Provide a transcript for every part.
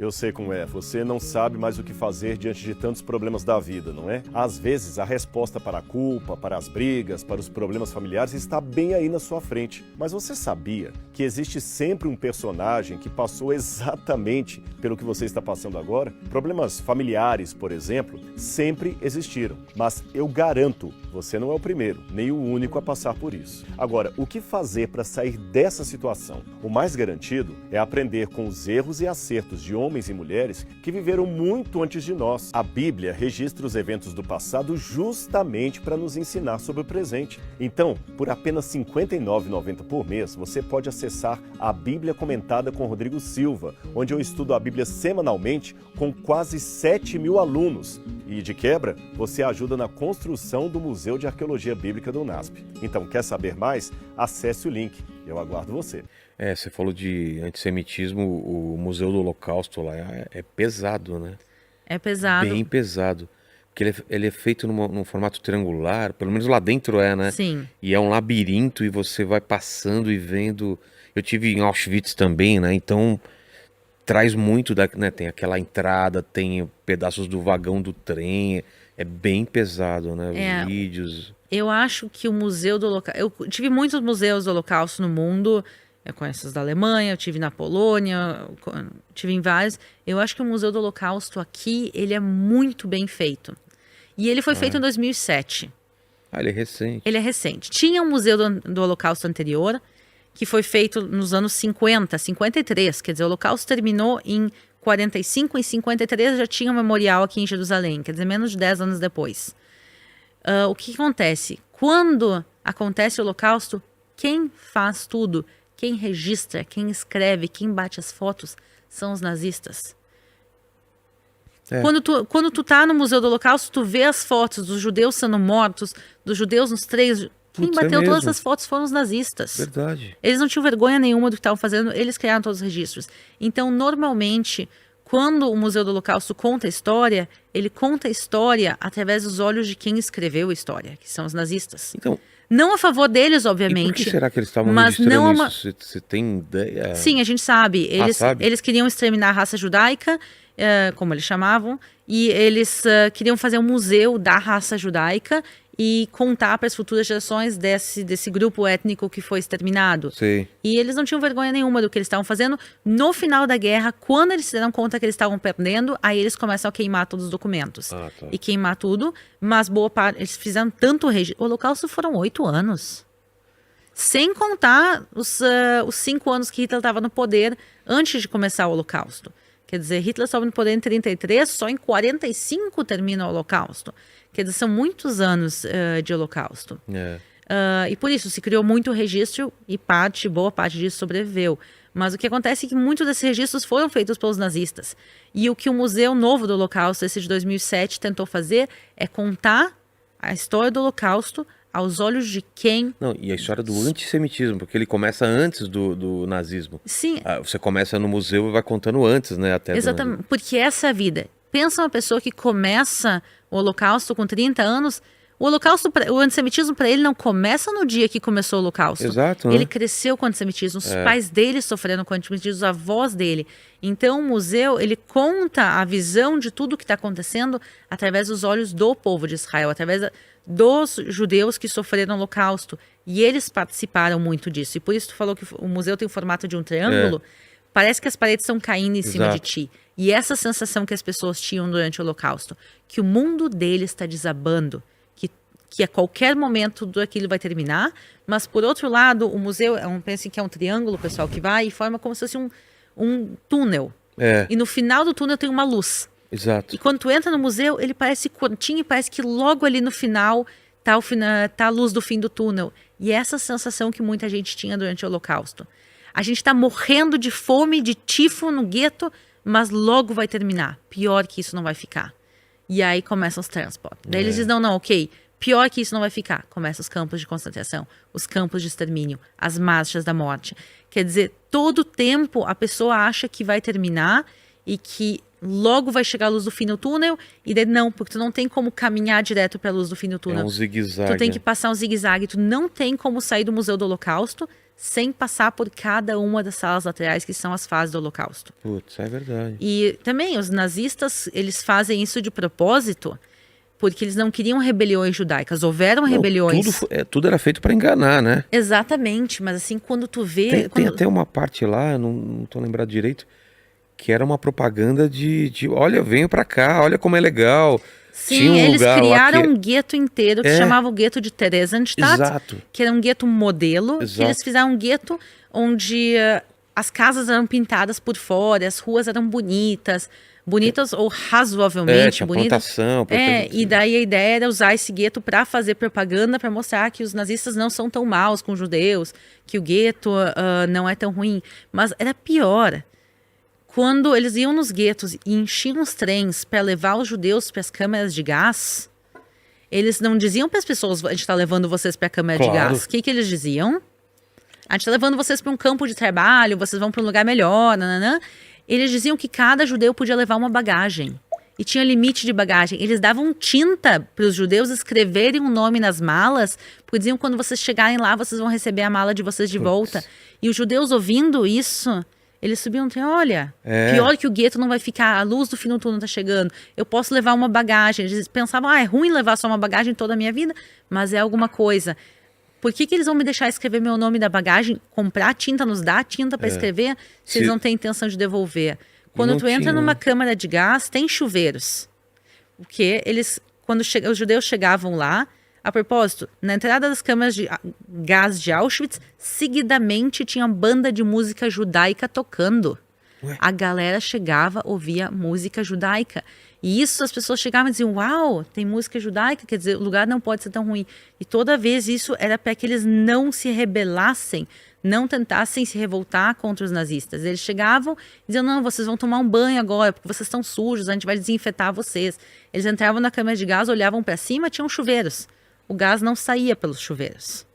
Eu sei como é, você não sabe mais o que fazer diante de tantos problemas da vida, não é? Às vezes, a resposta para a culpa, para as brigas, para os problemas familiares está bem aí na sua frente. Mas você sabia que existe sempre um personagem que passou exatamente pelo que você está passando agora? Problemas familiares, por exemplo, sempre existiram. Mas eu garanto, você não é o primeiro, nem o único a passar por isso. Agora, o que fazer para sair dessa situação? O mais garantido é aprender com os erros e acertos de homens e mulheres que viveram muito antes de nós. A Bíblia registra os eventos do passado justamente para nos ensinar sobre o presente. Então, por apenas R$ 59,90 por mês, você pode acessar a Bíblia Comentada com Rodrigo Silva, onde eu estudo a Bíblia semanalmente com quase 7.000 alunos. E, de quebra, você ajuda na construção do Museu de Arqueologia Bíblica do UNASP. Então, quer saber mais? Acesse o link. Eu aguardo você. Você falou de antissemitismo, o Museu do Holocausto lá é pesado, né? É pesado. Bem pesado. Porque ele é feito num formato triangular, pelo menos lá dentro né? Sim. E é um labirinto e você vai passando e vendo. Eu tive em Auschwitz também, né? Então traz muito né? Tem aquela entrada, tem pedaços do vagão do trem. É bem pesado, né? Os vídeos. Eu acho que o Museu do Holocausto... Eu tive muitos museus do Holocausto no mundo. Eu conheço os da Alemanha, eu tive na Polônia, tive em vários. Eu acho que o Museu do Holocausto aqui, ele é muito bem feito. E ele foi feito em 2007. Ele é recente. Ele é recente. Tinha um Museu do Holocausto anterior, que foi feito nos anos 50, 53. Quer dizer, o Holocausto terminou em 45, em 53 já tinha um memorial aqui em Jerusalém. Quer dizer, menos de 10 anos depois. O que acontece? Quando acontece o Holocausto, quem faz tudo, quem registra, quem escreve, quem bate as fotos, são os nazistas. Quando tu tá no Museu do Holocausto, tu vê as fotos dos judeus sendo mortos, dos judeus nos trens. Quem bateu todas essas fotos foram os nazistas. Verdade. Eles não tinham vergonha nenhuma do que estavam fazendo, eles criaram todos os registros. Então, normalmente, quando o Museu do Holocausto conta a história, ele conta a história através dos olhos de quem escreveu a história, que são os nazistas. Então, não a favor deles, obviamente. E por que será que eles estavam mas registrando não isso? Você tem ideia? Sim, a gente sabe. Sabe? Eles queriam exterminar a raça judaica, como eles chamavam, e eles queriam fazer um museu da raça judaica e contar para as futuras gerações desse grupo étnico que foi exterminado. Sim. E eles não tinham vergonha nenhuma do que eles estavam fazendo. No final da guerra, quando eles se deram conta que eles estavam perdendo, aí eles começam a queimar todos os documentos. Tá. E queimar tudo, mas boa parte, eles fizeram tanto registro. O Holocausto foram 8 anos. Sem contar os 5 anos que Hitler estava no poder antes de começar o Holocausto. Quer dizer, Hitler estava no poder em 33, só em 45 termina o Holocausto. Quer dizer, são muitos anos de Holocausto. E por isso se criou muito registro e boa parte disso sobreviveu. Mas o que acontece é que muitos desses registros foram feitos pelos nazistas. E o que o Museu Novo do Holocausto, esse de 2007, tentou fazer é contar a história do Holocausto aos olhos de quem... Não, e a história do antissemitismo, porque ele começa antes do nazismo. Sim. Você começa no museu e vai contando antes, né? Até exatamente, porque essa é a vida. Pensa uma pessoa que começa o Holocausto com 30 anos... O antissemitismo para ele não começa no dia que começou o Holocausto. Exato. Ele cresceu com o antissemitismo, os pais dele sofreram com o antissemitismo, os avós dele. Então o museu, ele conta a visão de tudo que está acontecendo através dos olhos do povo de Israel, através dos judeus que sofreram o Holocausto. E eles participaram muito disso. E por isso tu falou que o museu tem o formato de um triângulo. Parece que as paredes estão caindo em cima de ti. E essa sensação que as pessoas tinham durante o Holocausto, que o mundo deles está desabando, que a qualquer momento aquilo vai terminar, mas por outro lado, o museu, pensem que é um triângulo, pessoal, que vai e forma como se fosse um túnel. E no final do túnel tem uma luz. Exato. E quando tu entra no museu, ele parece curtinho e parece que logo ali no final tá a luz do fim do túnel. E é essa sensação que muita gente tinha durante o Holocausto. A gente está morrendo de fome, de tifo no gueto, mas logo vai terminar. Pior que isso não vai ficar. E aí começam os transportes. Daí eles dizem, não, ok, pior que isso não vai ficar. Começam os campos de concentração, os campos de extermínio, as marchas da morte. Quer dizer, todo tempo a pessoa acha que vai terminar e que logo vai chegar a luz do fim do túnel, e daí não, porque tu não tem como caminhar direto para a luz do fim do túnel. É um zigue-zague. Tu tem que passar um zigue-zague, tu não tem como sair do Museu do Holocausto sem passar por cada uma das salas laterais que são as fases do Holocausto. Putz, é verdade. E também os nazistas, eles fazem isso de propósito, porque eles não queriam rebeliões judaicas. Houveram rebeliões. Tudo era feito para enganar, né? Exatamente, mas assim, quando tu vê... Tem até uma parte lá, não tô lembrado direito, que era uma propaganda de olha, venho pra cá, olha como é legal. Sim, Tinha um eles lugar lá criaram que- um gueto inteiro que chamava o gueto de Theresienstadt, Exato. que era um gueto modelo, que Exato. eles fizeram um gueto onde as casas eram pintadas por fora, as ruas eram bonitas ou razoavelmente tinha bonitas. plantação. E daí a ideia era usar esse gueto para fazer propaganda, para mostrar que os nazistas não são tão maus com os judeus, que o gueto não é tão ruim. Mas era pior. Quando eles iam nos guetos e enchiam os trens para levar os judeus para as câmeras de gás, eles não diziam para as pessoas, a gente está levando vocês para a câmera de Claro. gás. O que eles diziam? A gente está levando vocês para um campo de trabalho, vocês vão para um lugar melhor, nananã. Eles diziam que cada judeu podia levar uma bagagem. E tinha limite de bagagem. Eles davam tinta para os judeus escreverem um nome nas malas, porque diziam que quando vocês chegarem lá, vocês vão receber a mala de vocês de volta. E os judeus ouvindo isso, eles subiam e diziam, olha, pior que o gueto não vai ficar, a luz do fim do túnel está chegando, eu posso levar uma bagagem. Eles pensavam, é ruim levar só uma bagagem toda a minha vida, mas é alguma coisa. Por que eles vão me deixar escrever meu nome da bagagem, comprar tinta, nos dar tinta para escrever, se eles não têm intenção de devolver? Quando Não tu entra tinha, numa né? câmara de gás, tem chuveiros. Porque eles, quando os judeus chegavam lá, a propósito, na entrada das câmaras de gás de Auschwitz, seguidamente tinha uma banda de música judaica tocando. Ué? A galera chegava, ouvia música judaica. E isso as pessoas chegavam e diziam, uau, tem música judaica, quer dizer, o lugar não pode ser tão ruim. E toda vez isso era para que eles não se rebelassem, não tentassem se revoltar contra os nazistas. Eles chegavam e diziam, não, vocês vão tomar um banho agora, porque vocês estão sujos, a gente vai desinfetar vocês. Eles entravam na câmara de gás, olhavam para cima, tinham chuveiros. O gás não saía pelos chuveiros.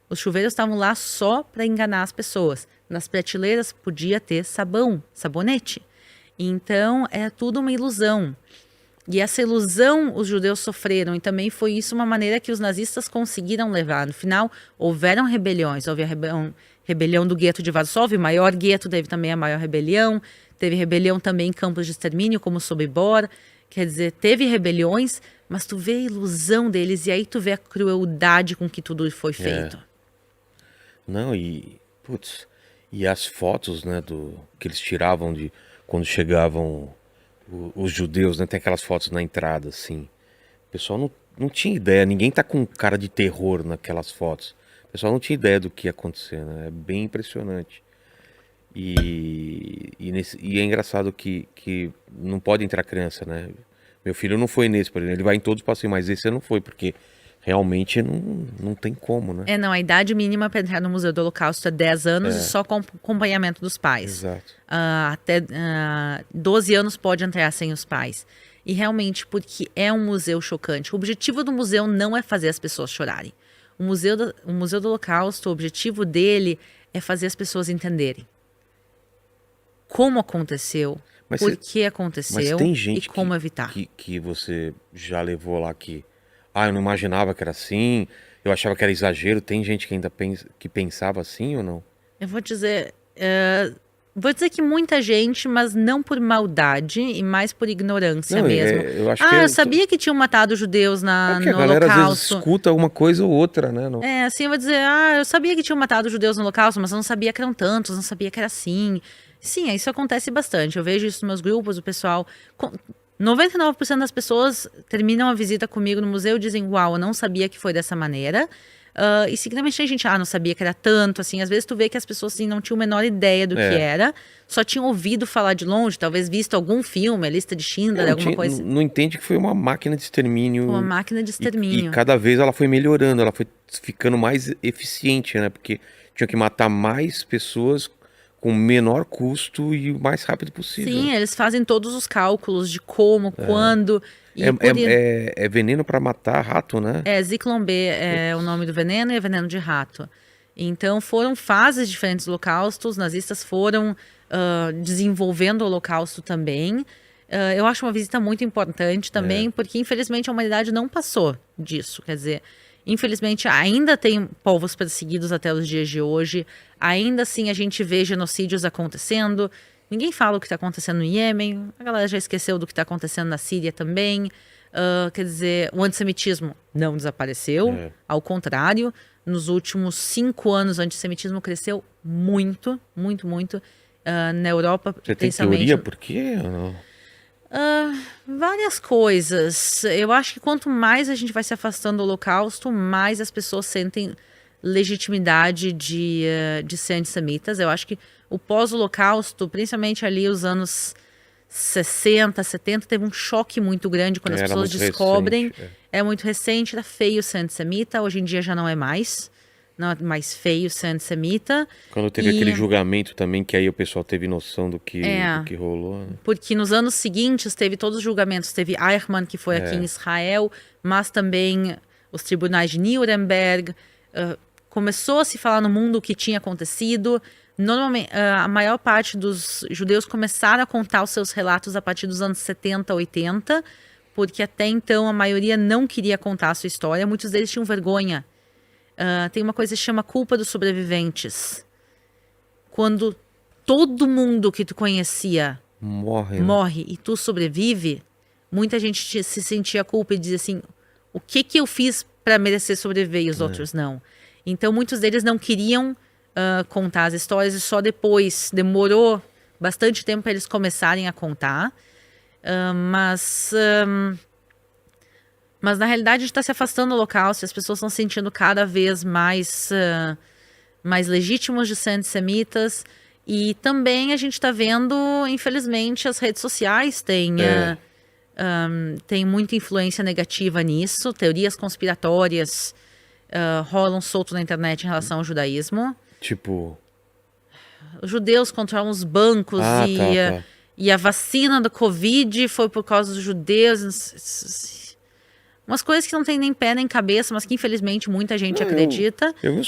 Os chuveiros estavam lá só para enganar as pessoas. Nas prateleiras podia ter sabão, sabonete. Então, é tudo uma ilusão. E essa ilusão os judeus sofreram, e também foi isso uma maneira que os nazistas conseguiram levar. No final, houveram rebeliões. Houve a rebelião do gueto de Varsóvia, o maior gueto, teve também a maior rebelião. Teve rebelião também em campos de extermínio, como Sobibor. Quer dizer, teve rebeliões, mas tu vê a ilusão deles, e aí tu vê a crueldade com que tudo foi feito. Não, putz, e as fotos, né, que eles tiravam de quando chegavam os judeus, né, tem aquelas fotos na entrada, assim. O pessoal não tinha ideia, ninguém tá com cara de terror naquelas fotos. O pessoal não tinha ideia do que ia acontecer, né, é bem impressionante. E é engraçado que não pode entrar criança, né. Meu filho não foi nesse, por exemplo, ele vai em todos os passeios, mas esse não foi, porque realmente não tem como, né? Não, a idade mínima para entrar no Museu do Holocausto é 10 anos e só com acompanhamento dos pais. Exato. Até 12 anos pode entrar sem os pais. E realmente, porque é um museu chocante. O objetivo do museu não é fazer as pessoas chorarem. O Museu do Holocausto, o objetivo dele é fazer as pessoas entenderem como aconteceu, por que aconteceu tem gente e como evitar. Que você já levou lá que... eu não imaginava que era assim, eu achava que era exagero. Tem gente que ainda pensava assim ou não? Eu vou dizer que muita gente, mas não por maldade e mais por ignorância mesmo. Eu acho eu sabia que tinham matado judeus porque no a galera às vezes Holocausto. escuta uma coisa ou outra, né? Não... Assim eu vou dizer, eu sabia que tinham matado judeus no Holocausto, mas eu não sabia que eram tantos, não sabia que era assim. Sim, isso acontece bastante. Eu vejo isso nos meus grupos, o pessoal... 99% das pessoas terminam a visita comigo no museu e dizem, uau, eu não sabia que foi dessa maneira. E seguidamente tem gente, não sabia que era tanto, assim. Às vezes tu vê que as pessoas assim, não tinham a menor ideia do que era, só tinham ouvido falar de longe, talvez visto algum filme, a lista de Schindler, alguma coisa. Não entende que foi uma máquina de extermínio. Uma máquina de extermínio. E cada vez ela foi melhorando, ela foi ficando mais eficiente, né? Porque tinha que matar mais pessoas com menor custo e o mais rápido possível. Sim, eles fazem todos os cálculos de como, quando... É veneno para matar rato, né? Zyklon B é o nome do veneno e é veneno de rato. Então foram fases diferentes do Holocausto, os nazistas foram desenvolvendo o Holocausto também. Eu acho uma visita muito importante também, porque infelizmente a humanidade não passou disso, quer dizer... Infelizmente, ainda tem povos perseguidos até os dias de hoje. Ainda assim, a gente vê genocídios acontecendo. Ninguém fala o que está acontecendo no Iêmen. A galera já esqueceu do que está acontecendo na Síria também. Quer dizer, o antissemitismo não desapareceu. Ao contrário, nos últimos 5 anos, o antissemitismo cresceu muito, muito, muito. Na Europa, Você tem teoria por quê? Ou não? Várias coisas. Eu acho que quanto mais a gente vai se afastando do Holocausto, mais as pessoas sentem legitimidade de ser antissemitas. Eu acho que o pós-Holocausto, principalmente ali os anos 60, 70, teve um choque muito grande quando as pessoas descobrem. É muito recente, era feio ser antissemita. Hoje em dia já não é mais. Não é mais feio ser antissemita. Quando teve aquele julgamento também, que aí o pessoal teve noção do que rolou. Né? Porque nos anos seguintes teve todos os julgamentos. Teve Eichmann, que foi aqui em Israel, mas também os tribunais de Nuremberg. Começou a se falar no mundo o que tinha acontecido. Normalmente, a maior parte dos judeus começaram a contar os seus relatos a partir dos anos 70, 80, porque até então a maioria não queria contar a sua história. Muitos deles tinham vergonha. Tem uma coisa que se chama culpa dos sobreviventes. Quando todo mundo que tu conhecia morre e tu sobrevive, muita gente se sentia culpa e dizia assim, o que eu fiz para merecer sobreviver e os outros não? Então muitos deles não queriam contar as histórias e só depois, demorou bastante tempo para eles começarem a contar. Mas na realidade a gente está se afastando do Holocausto e as pessoas estão se sentindo cada vez mais legítimos de ser antissemitas. E também a gente está vendo, infelizmente, as redes sociais têm muita influência negativa nisso. Teorias conspiratórias rolam solto na internet em relação ao judaísmo. Tipo... Os judeus controlam os bancos e a vacina do Covid foi por causa dos judeus. Umas coisas que não tem nem pé nem cabeça, mas que infelizmente muita gente acredita. Eu